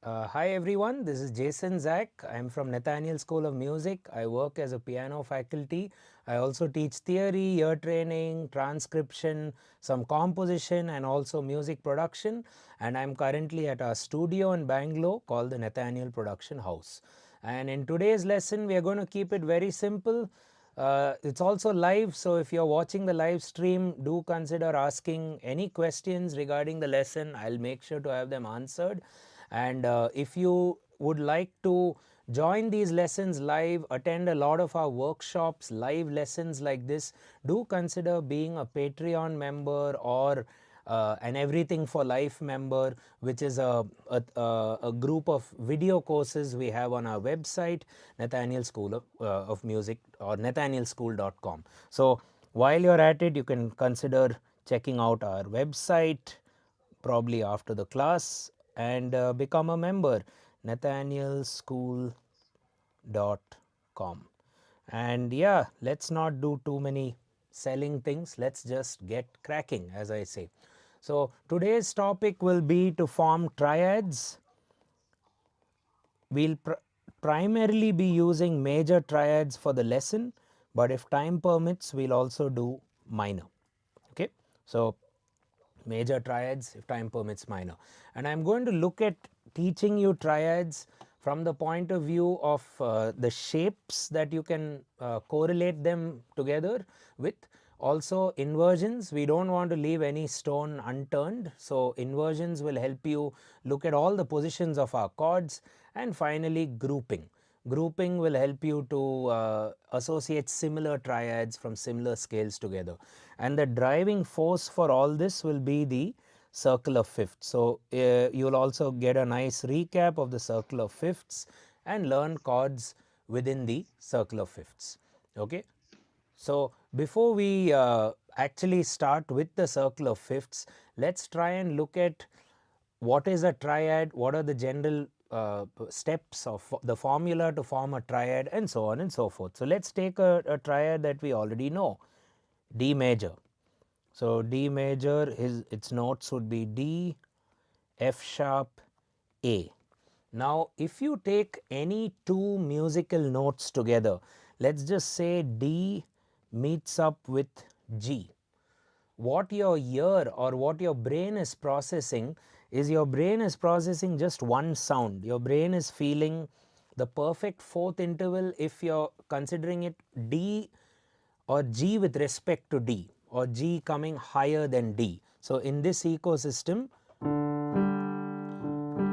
Hi everyone, this is Jason Zach. I'm from Nathaniel School of Music. I work as a piano faculty. I also teach theory, ear training, transcription, some composition and also music production. And I'm currently at our studio in Bangalore called the Nathaniel Production House. And in today's lesson, we are going to keep it very simple. It's also live, so if you're watching the live stream, do consider asking any questions regarding the lesson. I'll make sure to have them answered. And if you would like to join these lessons live, attend a lot of our workshops, live lessons like this, do consider being a Patreon member or an Everything for Life member, which is a group of video courses we have on our website, Nathaniel School of Music, or nathanielschool.com. So while you're at it, you can consider checking out our website probably after the class and become a member, nathanielschool.com. And yeah, let's not do too many selling things, let's just get cracking, as I say. So today's topic will be to form triads. We'll primarily be using major triads for the lesson, but if time permits, we'll also do minor. Okay, so major triads, if time permits, minor. And I'm going to look at teaching you triads from the point of view of the shapes that you can correlate them together with. Also inversions, we don't want to leave any stone unturned, so inversions will help you look at all the positions of our chords. And finally grouping. Grouping will help you to associate similar triads from similar scales together. And the driving force for all this will be the circle of fifths. So you'll also get a nice recap of the circle of fifths and learn chords within the circle of fifths. Okay. So before we actually start with the circle of fifths, let's try and look at what is a triad, what are the general steps of the formula to form a triad, and so on and so forth. So let's take a triad that we already know, D major. So D major, its notes would be D, F sharp, A. Now if you take any two musical notes together, let's just say D meets up with G. What your ear or what your brain is processing is, your brain is processing just one sound. Your brain is feeling the perfect fourth interval if you're considering it D or G with respect to D, or G coming higher than D. So in this ecosystem,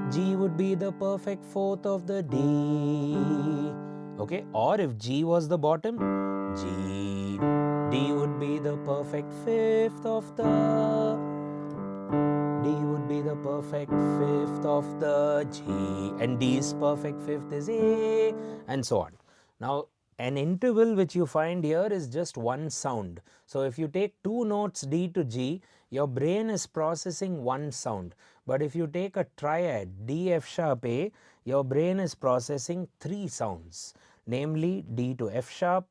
G would be the perfect fourth of the D. Okay, or if G was the bottom, D would be the perfect fifth of the D would be the perfect fifth of the G, and D's perfect fifth is A, and so on. Now an interval which you find here is just one sound. So if you take two notes D to G, your brain is processing one sound. But if you take a triad D, F sharp, A, your brain is processing three sounds, namely D to F sharp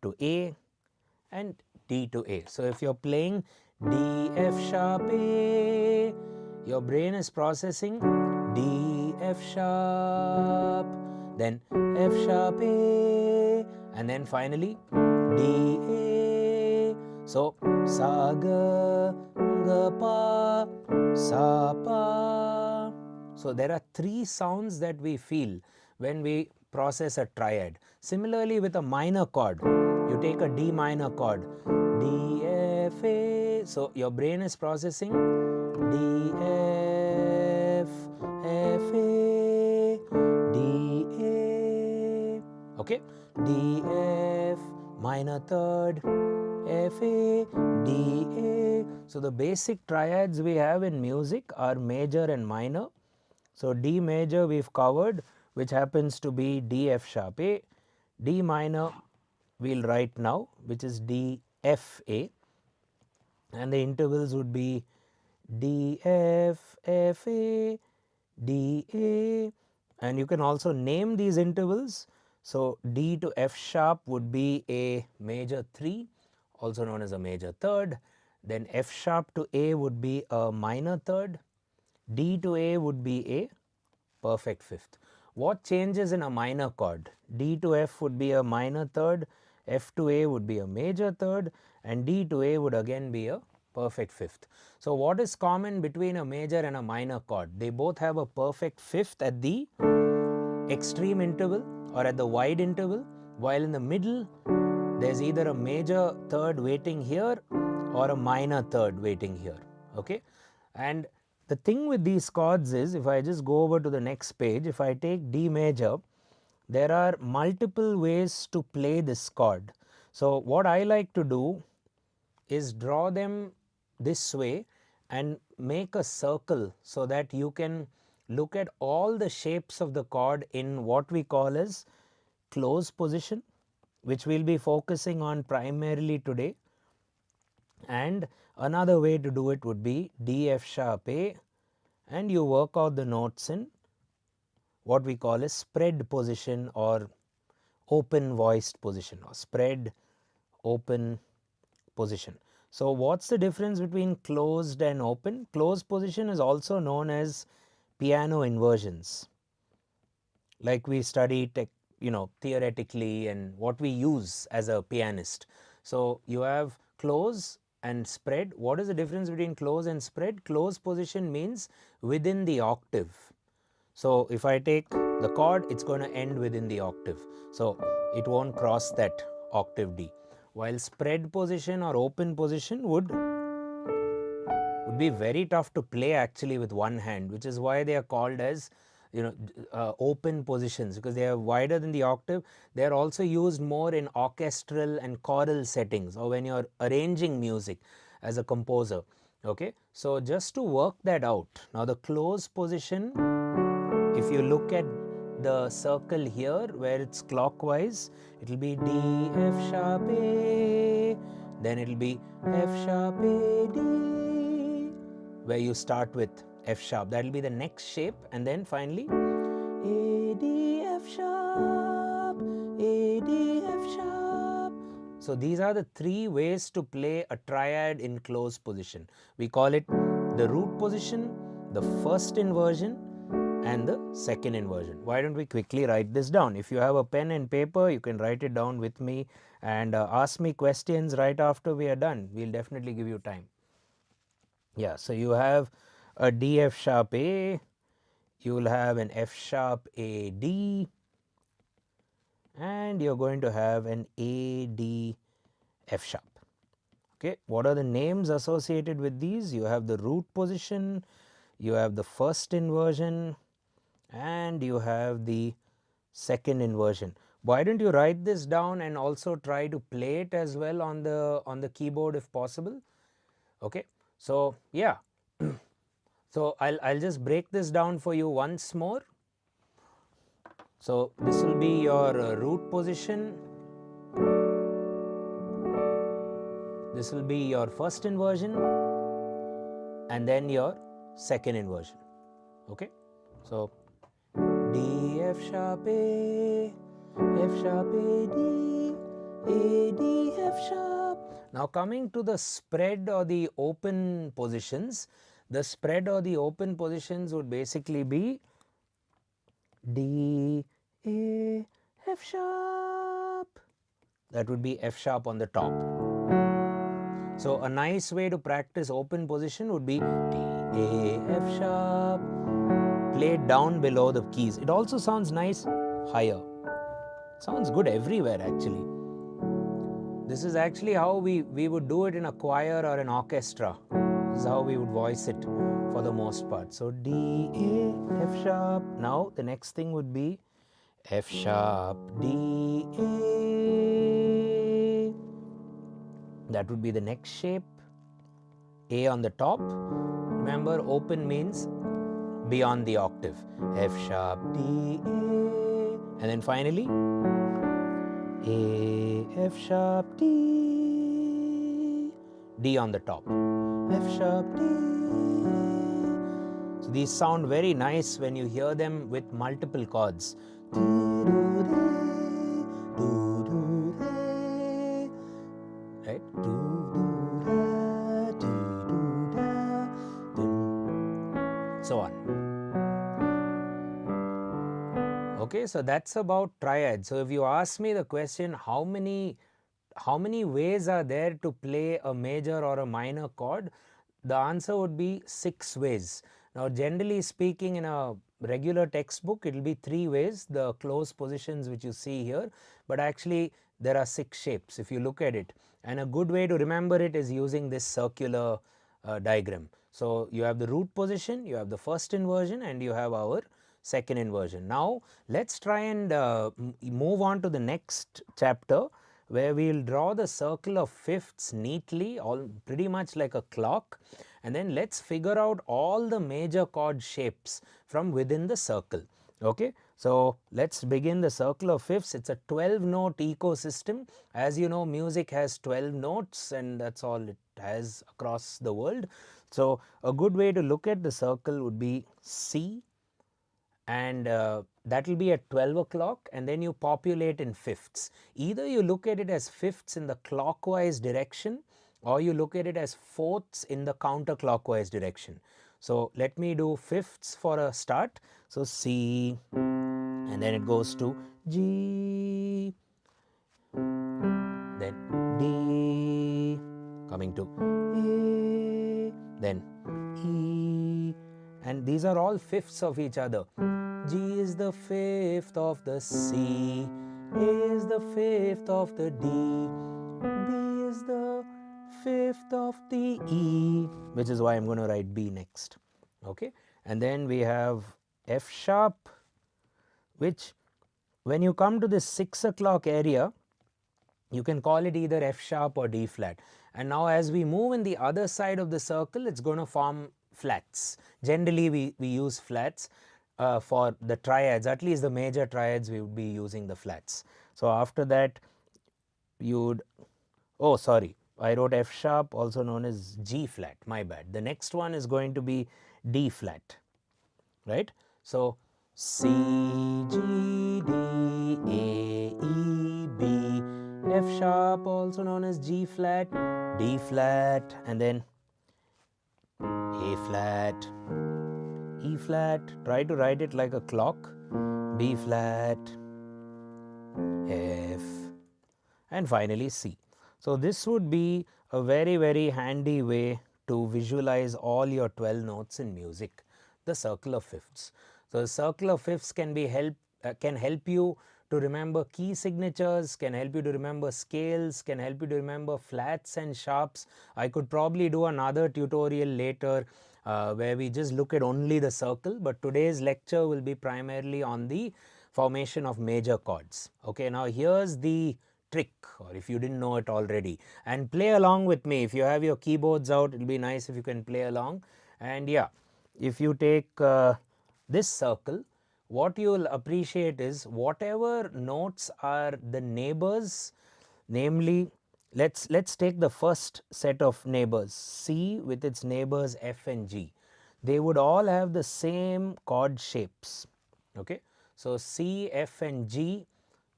to A, and D to A. So if you're playing D, F sharp, A, your brain is processing D, F sharp, then F sharp, A, and then finally D, A. So sa, ga, pa, sa, pa. So there are three sounds that we feel when we process a triad. Similarly with a minor chord, you take a D minor chord, D, F, A. So your brain is processing D, F, F, A, D, A. Okay, D, F, minor third, F, A, D, A. So the basic triads we have in music are major and minor. So D major we've covered, which happens to be D, F sharp, A. D minor we'll write now, which is D, F, A, and the intervals would be D, F, F, A, D, A, and you can also name these intervals. So D to F sharp would be a major 3, also known as a major third. Then F sharp to A would be a minor third. D to A would be a perfect fifth. What changes in a minor chord? D to F would be a minor third, F to A would be a major third, and D to A would again be a perfect fifth. So what is common between a major and a minor chord? They both have a perfect fifth at the extreme interval or at the wide interval, while in the middle there's either a major third waiting here or a minor third waiting here. Okay, and the thing with these chords is, if I just go over to the next page, if I take D major, there are multiple ways to play this chord. So what I like to do is draw them this way and make a circle so that you can look at all the shapes of the chord in what we call as close position, which we will be focusing on primarily today. And another way to do it would be D, F sharp, A, and you work out the notes in what we call a spread position or open voiced position, or spread open position. So what's the difference between closed and open? Closed position is also known as piano inversions, like we study theoretically and what we use as a pianist. So you have close and spread. What is the difference between close and spread? Close position means within the octave. So if I take the chord, it's going to end within the octave, so it won't cross that octave D. While spread position or open position would be very tough to play actually with one hand, which is why they are called as open positions, because they are wider than the octave. They are also used more in orchestral and choral settings, or when you are arranging music as a composer. Okay, so just to work that out, now the close position, if you look at the circle here where it's clockwise, it will be D, F sharp, A, then it will be F sharp, A, D, where you start with F sharp. That will be the next shape, and then finally A, D, F sharp, A, D, F sharp. So these are the three ways to play a triad in close position. We call it the root position, the first inversion, and the second inversion. Why don't we quickly write this down? If you have a pen and paper, you can write it down with me and ask me questions right after we are done. We'll definitely give you time. Yeah, so you have a D, F sharp, A, you will have an F sharp, A, D, and you're going to have an A, D, F sharp. Okay, what are the names associated with these? You have the root position, you have the first inversion, and you have the second inversion. Why don't you write this down and also try to play it as well on the keyboard if possible? Okay, so yeah, so I'll just break this down for you once more. So this will be your root position, this will be your first inversion, and then your second inversion. Okay, so D, F sharp, A, F sharp, A, D, F sharp. Now coming to the spread or the open positions, the spread or the open positions would basically be D, A, F sharp. That would be F sharp on the top. So a nice way to practice open position would be D, A, F sharp, played down below the keys. It also sounds nice higher. Sounds good everywhere actually. This is actually how we would do it in a choir or an orchestra. This is how we would voice it for the most part. So D, A, F sharp. Now the next thing would be F sharp, D, A. That would be the next shape. A on the top. Remember, open means beyond the octave. F sharp, D, A. And then finally A, F sharp, D, D on the top, F sharp, D. So these sound very nice when you hear them with multiple chords. Right? so on. Okay, so that's about triad. So if you ask me the question, how many ways are there to play a major or a minor chord, the answer would be 6 ways. Now generally speaking, in a regular textbook it will be 3 ways, the close positions which you see here, but actually there are 6 shapes if you look at it, and a good way to remember it is using this circular diagram. So you have the root position, you have the first inversion, and you have our second inversion. Now let's try and move on to the next chapter, where we will draw the circle of fifths neatly, all pretty much like a clock, and then let's figure out all the major chord shapes from within the circle. Okay, so let's begin the circle of fifths. It's a 12-note ecosystem. As you know, music has 12 notes, and that's all it has across the world. So a good way to look at the circle would be C, and that will be at 12 o'clock, and then you populate in fifths. Either you look at it as fifths in the clockwise direction, or you look at it as fourths in the counterclockwise direction. So let me do fifths for a start. So C, and then it goes to G, then D, coming to A, then E, and these are all fifths of each other. G is the fifth of the C, A is the fifth of the D, B is the fifth of the E, which is why I'm going to write B next. Okay, and then we have F sharp, which when you come to this 6 o'clock area, you can call it either F sharp or D flat. And now as we move in the other side of the circle, it's going to form flats. Generally we use flats for the triads, at least the major triads we would be using the flats. So after that you would, oh sorry, I wrote F sharp, also known as G flat, my bad. The next one is going to be D flat, right? So C, G, D, A, E, B, F sharp, also known as G flat, D flat, and then A flat, E flat, try to write it like a clock, B flat, F, and finally C. So this would be a very handy way to visualize all your 12 notes in music, the circle of fifths. So the circle of fifths can help you to remember key signatures, can help you to remember scales, can help you to remember flats and sharps. I could probably do another tutorial later where we just look at only the circle, but today's lecture will be primarily on the formation of major chords. Okay, now here's the trick, or if you didn't know it already, and play along with me. If you have your keyboards out, it'll be nice if you can play along. And yeah, if you take this circle, what you will appreciate is whatever notes are the neighbors, namely let's take the first set of neighbors, C with its neighbors F and G. They would all have the same chord shapes. Okay, so C, F and G,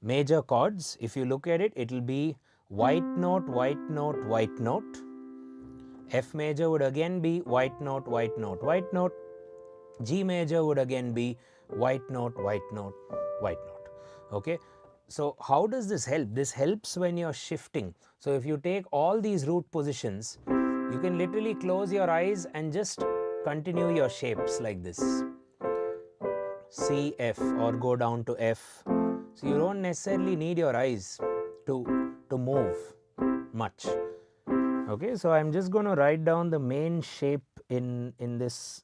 major chords. If you look at it, it will be white note, white note, white note. F major would again be white note, white note, white note. G major would again be white note, white note, white note. Okay, so how does this help? This helps when you're shifting. So if you take all these root positions, you can literally close your eyes and just continue your shapes like this, C, F, or go down to F. So you don't necessarily need your eyes to move much. Okay, so I'm just going to write down the main shape in this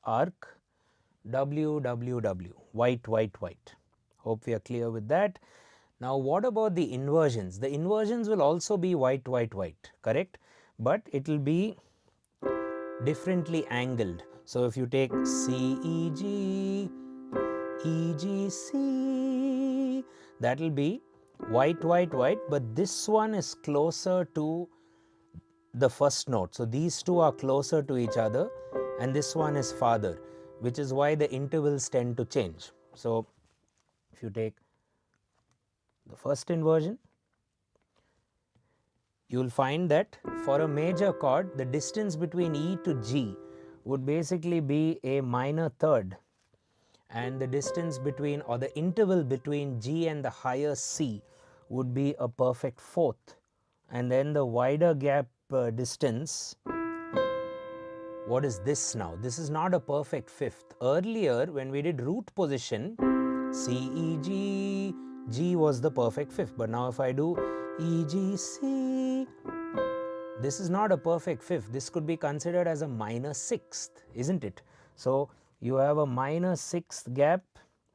arc, W, W, W, white, white, white. Hope we are clear with that. Now what about the inversions? The inversions will also be white, white, white, correct? But it will be differently angled. So if you take C, E, G, E, G, C, that will be white, white, white, but this one is closer to the first note. So these two are closer to each other and this one is farther, which is why the intervals tend to change. So if you take the first inversion, you will find that for a major chord, the distance between E to G would basically be a minor third, and the distance between, or the interval between G and the higher C would be a perfect fourth, and then the wider gap distance, what is this now? This is not a perfect fifth. Earlier when we did root position, C, E, G, G was the perfect fifth, but now if I do E, G, C, this is not a perfect fifth. This could be considered as a minor sixth, isn't it? So you have a minor sixth gap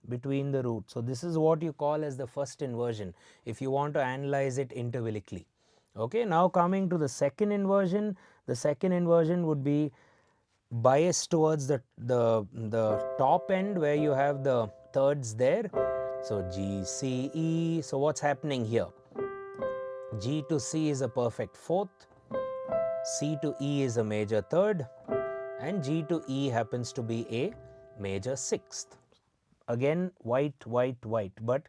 between the root. So this is what you call as the first inversion if you want to analyze it intervallically. Okay, now coming to the second inversion would be biased towards the top end where you have the thirds there. So G, C, E. So what's happening here? G to C is a perfect fourth, C to E is a major third, and G to E happens to be a major sixth. Again, white, white, white, but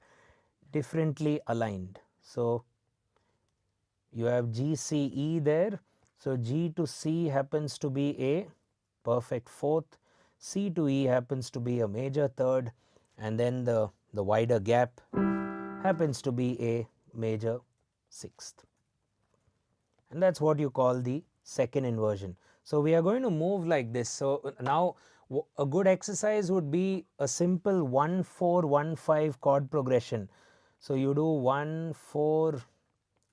differently aligned. So you have G, C, E there. So G to C happens to be a perfect fourth, C to E happens to be a major third, and then the wider gap happens to be a major sixth. And that's what you call the second inversion. So we are going to move like this. So now a good exercise would be a simple 1 4 1 5 chord progression. So you do 1 4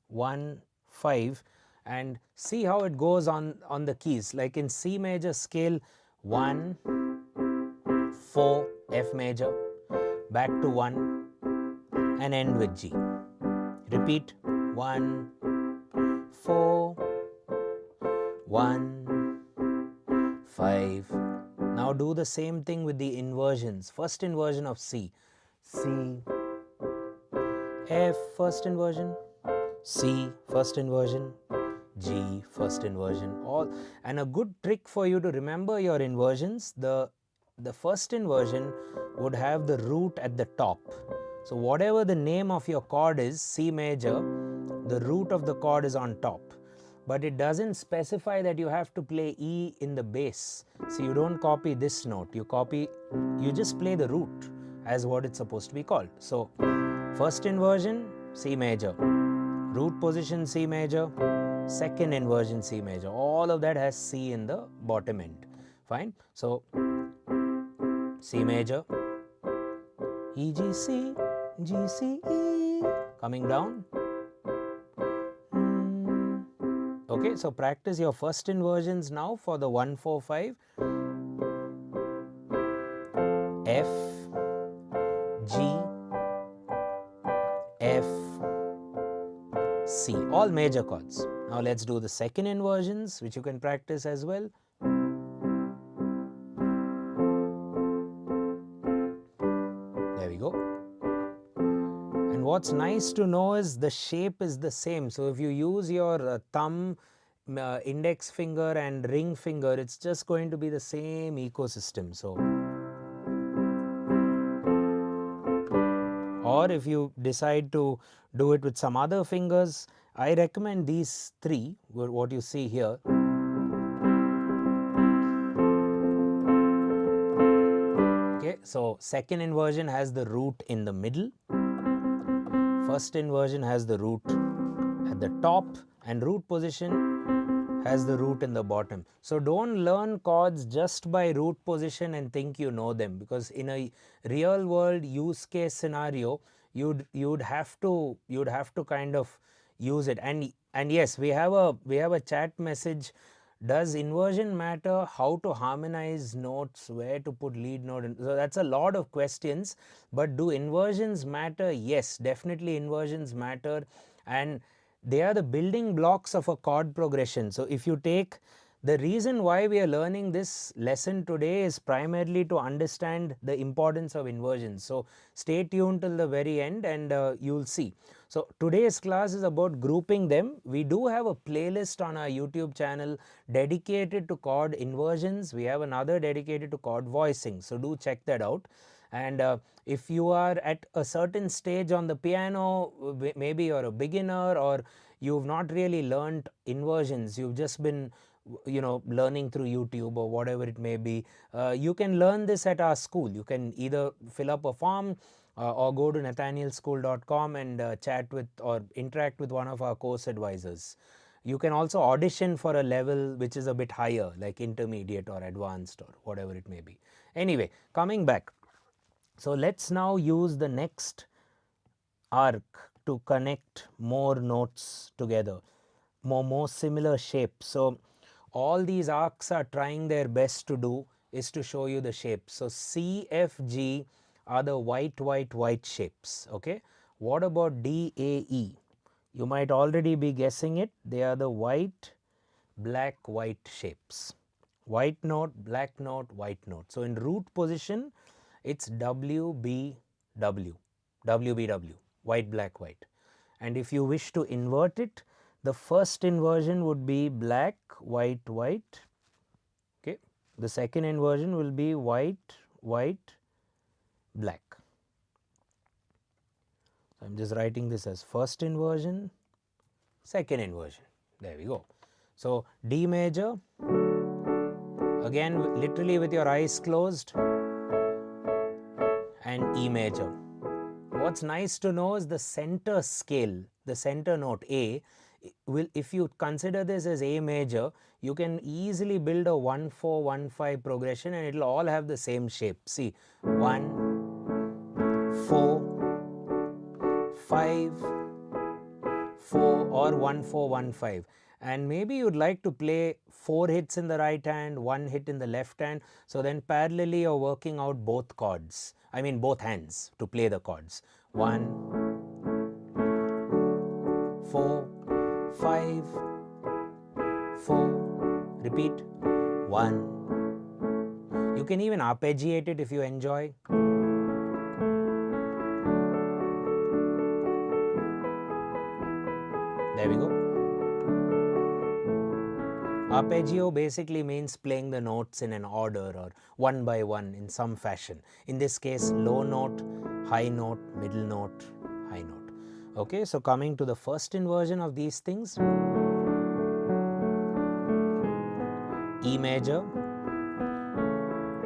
1 5 and see how it goes on the keys. Like in C major scale, 1 4 F major, back to 1 and end with G. Repeat 1 4 1 5. Now do the same thing with the inversions. First inversion of C, C F first inversion, C first inversion, G first inversion. All, and a good trick for you to remember your inversions, the first inversion would have the root at the top. So whatever the name of your chord is, C major, the root of the chord is on top, but it doesn't specify that you have to play E in the bass. So you don't copy this note, you just play the root as what it's supposed to be called. So first inversion, C major, root position C major, second inversion C major, all of that has C in the bottom end. Fine. So C major, E, G, C, G, C, E, coming down. Okay, so practice your first inversions now for the 1 4 5. F, G, F, C, all major chords. Now let's do the second inversions, which you can practice as well. There we go. And what's nice to know is the shape is the same. So if you use your thumb, index finger and ring finger, it's just going to be the same ecosystem. So, or if you decide to do it with some other fingers, I recommend these three, what you see here. Okay, so second inversion has the root in the middle, first inversion has the root at the top, and root position has the root in the bottom. So don't learn chords just by root position and think you know them, because in a real world use case scenario you'd have to kind of use it. And yes, we have a chat message. Does inversion matter? How to harmonize notes? Where to put lead note? So that's a lot of questions. But do inversions matter? Yes, definitely inversions matter, and they are the building blocks of a chord progression. So if you take, the reason why we are learning this lesson today is primarily to understand the importance of inversions. So stay tuned till the very end and you'll see. So today's class is about grouping them. We do have a playlist on our YouTube channel dedicated to chord inversions. We have another dedicated to chord voicing. So do check that out. And if you are at a certain stage on the piano, maybe you're a beginner or you've not really learned inversions, you've just been learning through YouTube or whatever it may be, you can learn this at our school. You can either fill up a form or go to nathanielschool.com and chat with or interact with one of our course advisors. You can also audition for a level which is a bit higher, like intermediate or advanced or whatever it may be. Anyway, coming back. So let's now use the next arc to connect more notes together, more similar shapes. So all these arcs are trying their best to do is to show you the shapes. So C, F, G are the white shapes. Okay. What about D, A, E? You might already be guessing it. They are the white shapes. White note, black note, white note. So in root position, it's W, B, W, W, B, W, white, black, white. And if you wish to invert it, the first inversion would be black, white, white. Okay. The second inversion will be white, white, black. So I'm just writing this as first inversion, second inversion. There we go. So D major, again literally with your eyes closed, and E major. What's nice to know is the center scale, the center note A, if you consider this as A major, you can easily build a 1-4-1-5 progression and it will all have the same shape. See, 1-4-5, 4 or 1-4-1-5. And maybe you'd like to play 4 hits in the right hand, 1 hit in the left hand. So then parallelly you're working out both chords. I mean both hands to play the chords. 1, 4, 5, 4. Repeat. 1. You can even arpeggiate it if you enjoy. There we go. Arpeggio basically means playing the notes in an order or one by one in some fashion. In this case, low note, high note, middle note, high note. Okay, so coming to the first inversion of these things, E major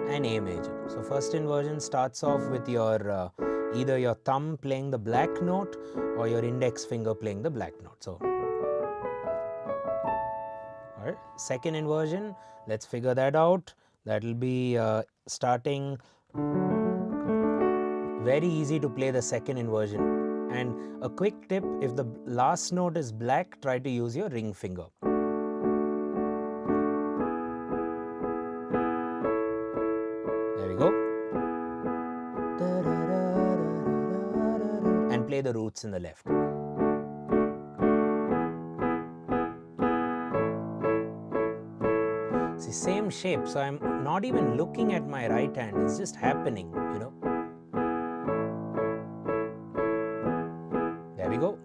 and A major. So first inversion starts off with your either your thumb playing the black note or your index finger playing the black note. So alright, second inversion, let's figure that out. That will be starting very easy to play the second inversion. And a quick tip, if the last note is black, try to use your ring finger. There we go. And play the roots in the left. See, same shape, so I'm not even looking at my right hand, it's just happening, you know. There we go.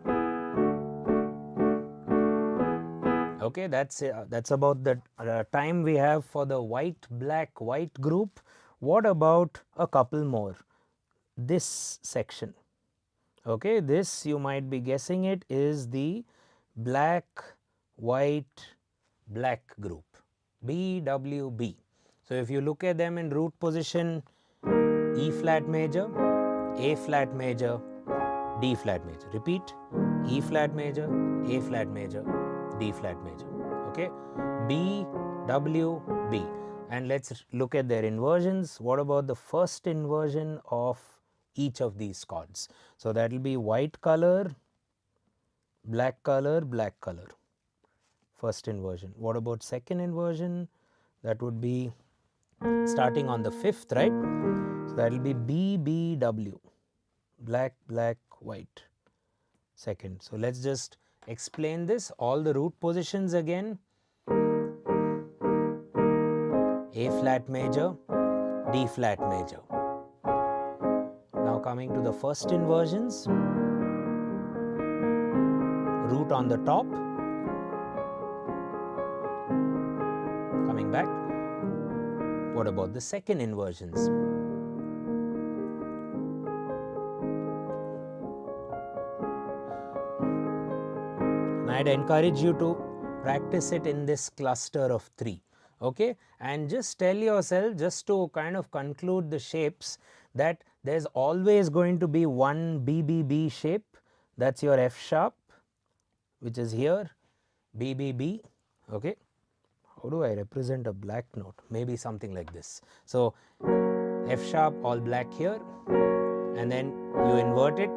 Okay, that's about the time we have for the white, black, white group. What about a couple more? This section. Okay, this you might be guessing it is the black, white, black group. BWB. So if you look at them in root position, E flat major, A flat major, D flat major. Repeat, E flat major, A flat major, D flat major. Okay, B, W, B. And let's look at their inversions. What about the first inversion of each of these chords? So that will be white color, black color, black color. First inversion. What about second inversion? That would be starting on the 5th, right? So that will be BBW, black, black, white. Second. So let's just explain this. All the root positions again. A flat major, D flat major. Now coming to the first inversions. Root on the top. Coming back. What about the second inversions? And I'd encourage you to practice it in this cluster of 3. Okay, and just tell yourself, just to kind of conclude the shapes, that there's always going to be one BBB shape, that's your F sharp, which is here, BBB. Okay, how do I represent a black note? Maybe something like this. So F sharp all black here, and then you invert it.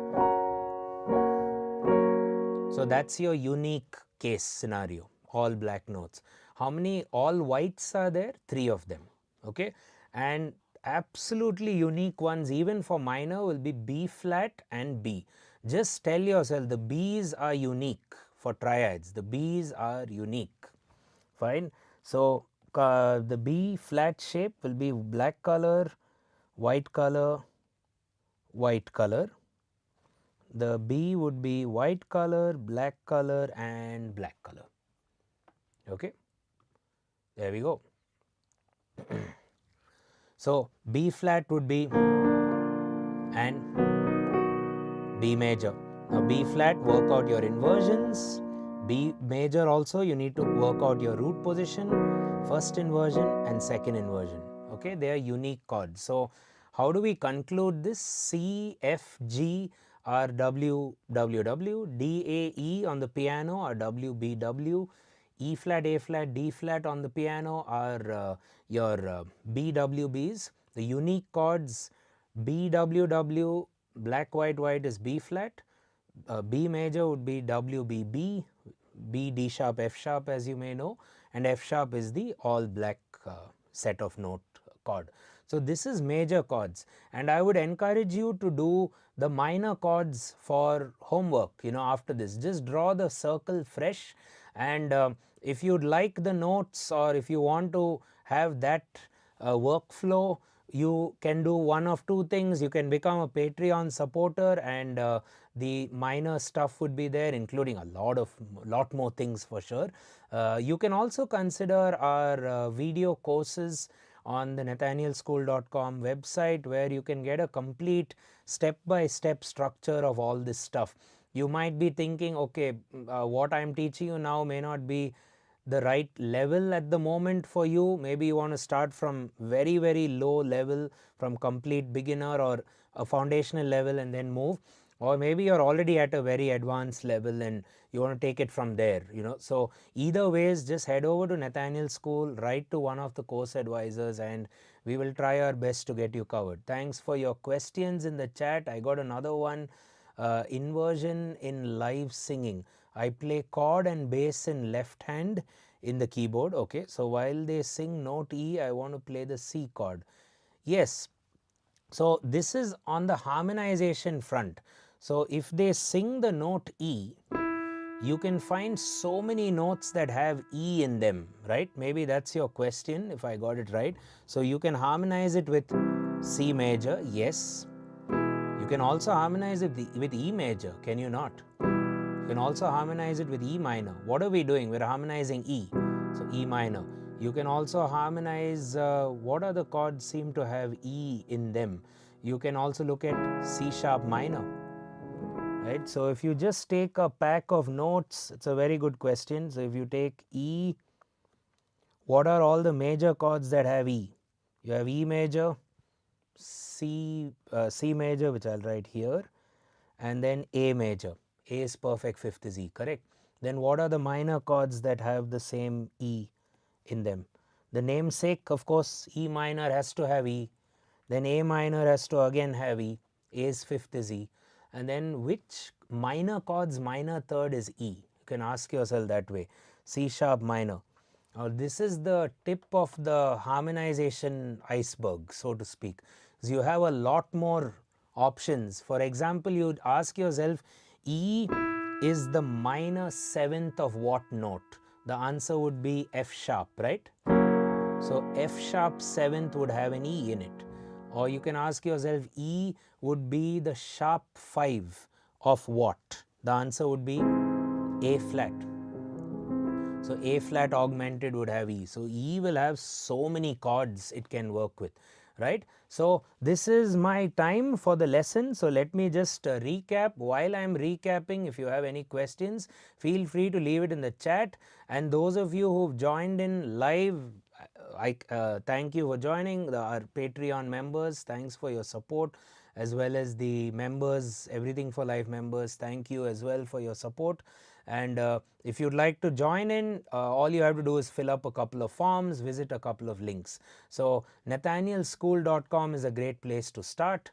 So that's your unique case scenario, all black notes. How many all whites are there? 3 of them. Okay, and absolutely unique ones even for minor will be B flat and B. Just tell yourself the B's are unique for triads. The B's are unique. Fine. So the B flat shape will be black color, white color, white color. The B would be white color, black color and black color. Okay, there we go. So B flat would be and B major. Now B flat, work out your inversions. B major also, you need to work out your root position, first inversion and second inversion. Okay, they are unique chords. So how do we conclude this? C, F, G are W, W, W, D, A, E on the piano are W, B, W, E flat, A flat, D flat on the piano are your B, W, Bs. The unique chords B, W, W, black, white, white is B flat, B major would be W, B, B, B, D sharp, F sharp as you may know, and F sharp is the all black set of note chord. So this is major chords, and I would encourage you to do the minor chords for homework. After this, just draw the circle fresh, and if you'd like the notes or if you want to have that workflow, you can do one of two things. You can become a Patreon supporter, and the minor stuff would be there, including a lot more things for sure. You can also consider our video courses on the nathanielschool.com website, where you can get a complete step-by-step structure of all this stuff. You might be thinking, okay, what I'm teaching you now may not be the right level at the moment for you. Maybe you want to start from very, very low level, from complete beginner or a foundational level and then move. Or maybe you're already at a very advanced level and you want to take it from there. So either ways, just head over to Nathaniel School, write to one of the course advisors, and we will try our best to get you covered. Thanks for your questions in the chat. I got another one. Inversion in live singing. I play chord and bass in left hand in the keyboard. Okay, so while they sing note E, I want to play the C chord. Yes, so this is on the harmonization front. So if they sing the note E, you can find so many notes that have E in them, right? Maybe that's your question, if I got it right. So you can harmonize it with C major, yes. You can also harmonize it with E major, can you not? You can also harmonize it with E minor. What are we doing? We're harmonizing E. So E minor. You can also harmonize, what other chords seem to have E in them? You can also look at C sharp minor. Right? So if you just take a pack of notes, it's a very good question. So if you take E, what are all the major chords that have E? You have E major, C major, which I'll write here, and then A major. A is perfect fifth is E, correct? Then what are the minor chords that have the same E in them? The namesake, of course, E minor has to have E. Then A minor has to again have E. A's fifth is E. And then which minor chords minor third is E? You can ask yourself that way. C sharp minor. Now this is the tip of the harmonization iceberg, so to speak. So you have a lot more options. For example, you ask yourself, E is the minor seventh of what note? The answer would be F sharp, right? So F sharp seventh would have an E in it. Or you can ask yourself, E would be the sharp 5 of what? The answer would be A flat. So A flat augmented would have E. So E will have so many chords it can work with, right? So this is my time for the lesson. So let me just recap. While I am recapping, if you have any questions, feel free to leave it in the chat. And those of you who've joined in live, I thank you for joining. Our Patreon members, thanks for your support, as well as the members, Everything for Life members, thank you as well for your support. And if you'd like to join in, all you have to do is fill up a couple of forms, visit a couple of links. So nathanielschool.com is a great place to start.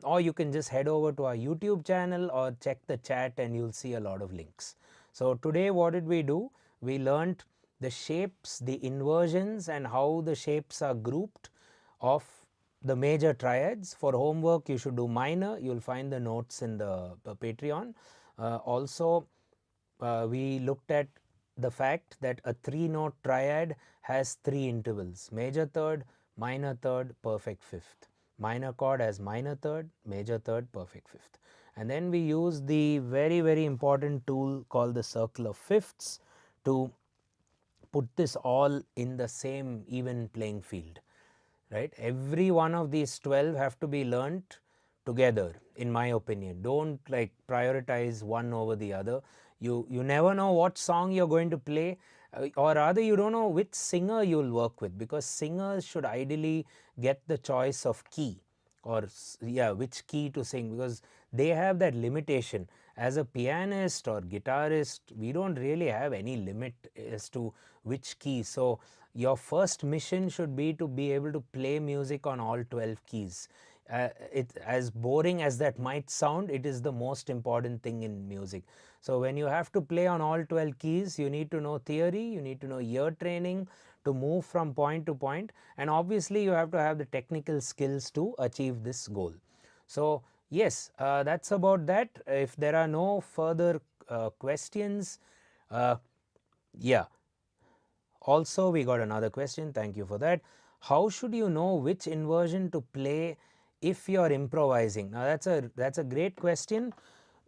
Or you can just head over to our YouTube channel or check the chat and you'll see a lot of links. So today what did we do? We learned the shapes, the inversions, and how the shapes are grouped of the major triads. For homework you should do minor. You'll find the notes in the Patreon. Also we looked at the fact that a 3-note triad has 3 intervals: major third, minor third, perfect fifth. Minor chord has minor third, major third, perfect fifth. And then we use the very important tool called the circle of fifths to put this all in the same even playing field, right? Every one of these 12 have to be learnt together, in my opinion. Don't like prioritize one over the other. You never know what song you're going to play, or rather you don't know which singer you'll work with, because singers should ideally get the choice of key, or which key to sing, because they have that limitation. As a pianist or guitarist, we don't really have any limit as to which key. So your first mission should be to be able to play music on all 12 keys. As boring as that might sound, it is the most important thing in music. So when you have to play on all 12 keys, you need to know theory, you need to know ear training to move from point to point, and obviously you have to have the technical skills to achieve this goal. So yes, that's about that. If there are no further questions, yeah. Also, we got another question. Thank you for that. How should you know which inversion to play if you're improvising? Now that's a great question.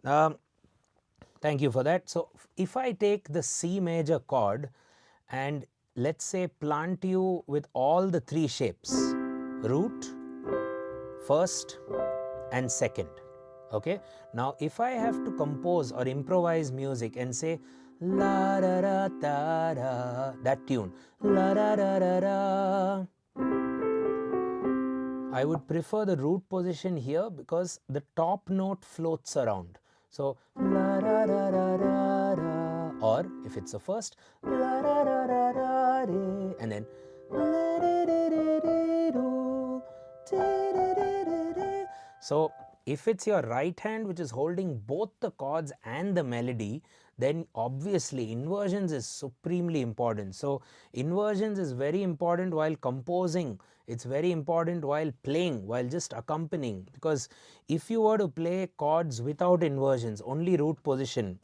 Thank you for that. So if I take the C major chord and let's say plant you with all the 3 shapes: root, first and second. Okay, now if I have to compose or improvise music and say la da da da da, that tune, la da da da da, I would prefer the root position here because the top note floats around. So la da da da da da, or if it's a first, la da da da da de, and then la da da da da do, da da da da da. So if it's your right hand which is holding both the chords and the melody, then obviously inversions is supremely important. So inversions is very important while composing. It's very important while playing, while just accompanying, because if you were to play chords without inversions, only root position,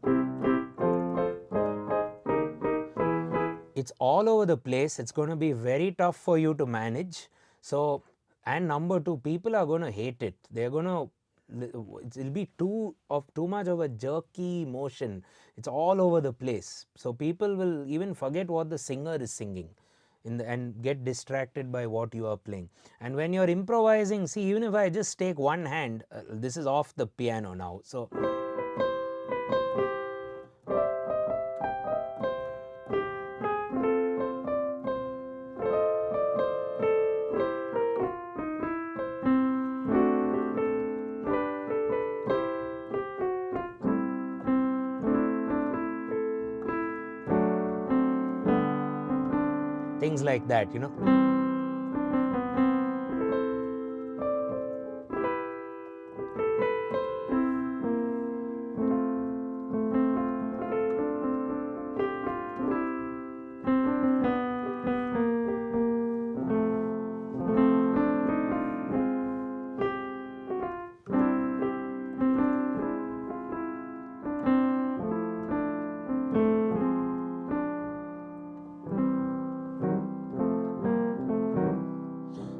it's all over the place. It's going to be very tough for you to manage. So, and number 2, people are going to hate it. They're going to, it'll be too much of a jerky motion. It's all over the place. So people will even forget what the singer is singing and get distracted by what you are playing. And when you're improvising, see, even if I just take one hand, this is off the piano now. So things like that, you know.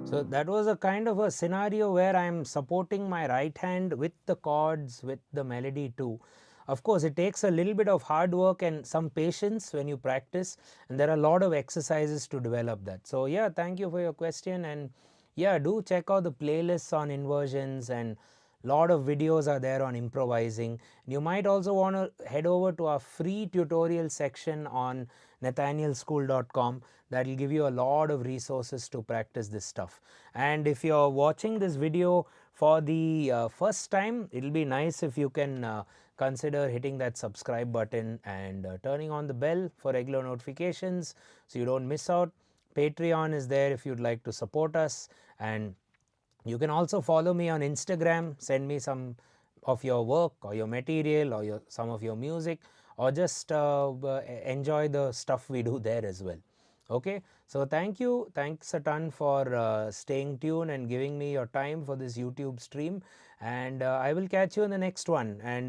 So that was a kind of a scenario where I am supporting my right hand with the chords, with the melody too. Of course, it takes a little bit of hard work and some patience when you practice, and there are a lot of exercises to develop that. So yeah, thank you for your question, and yeah, do check out the playlists on inversions, and lot of videos are there on improvising. You might also want to head over to our free tutorial section on nathanielschool.com. that will give you a lot of resources to practice this stuff. And if you're watching this video for the first time, it'll be nice if you can consider hitting that subscribe button and turning on the bell for regular notifications so you don't miss out. Patreon is there if you'd like to support us, and you can also follow me on Instagram. Send me some of your work or your material or some of your music, or just enjoy the stuff we do there as well. Okay, so thanks a ton for staying tuned and giving me your time for this YouTube stream, and I will catch you in the next one. And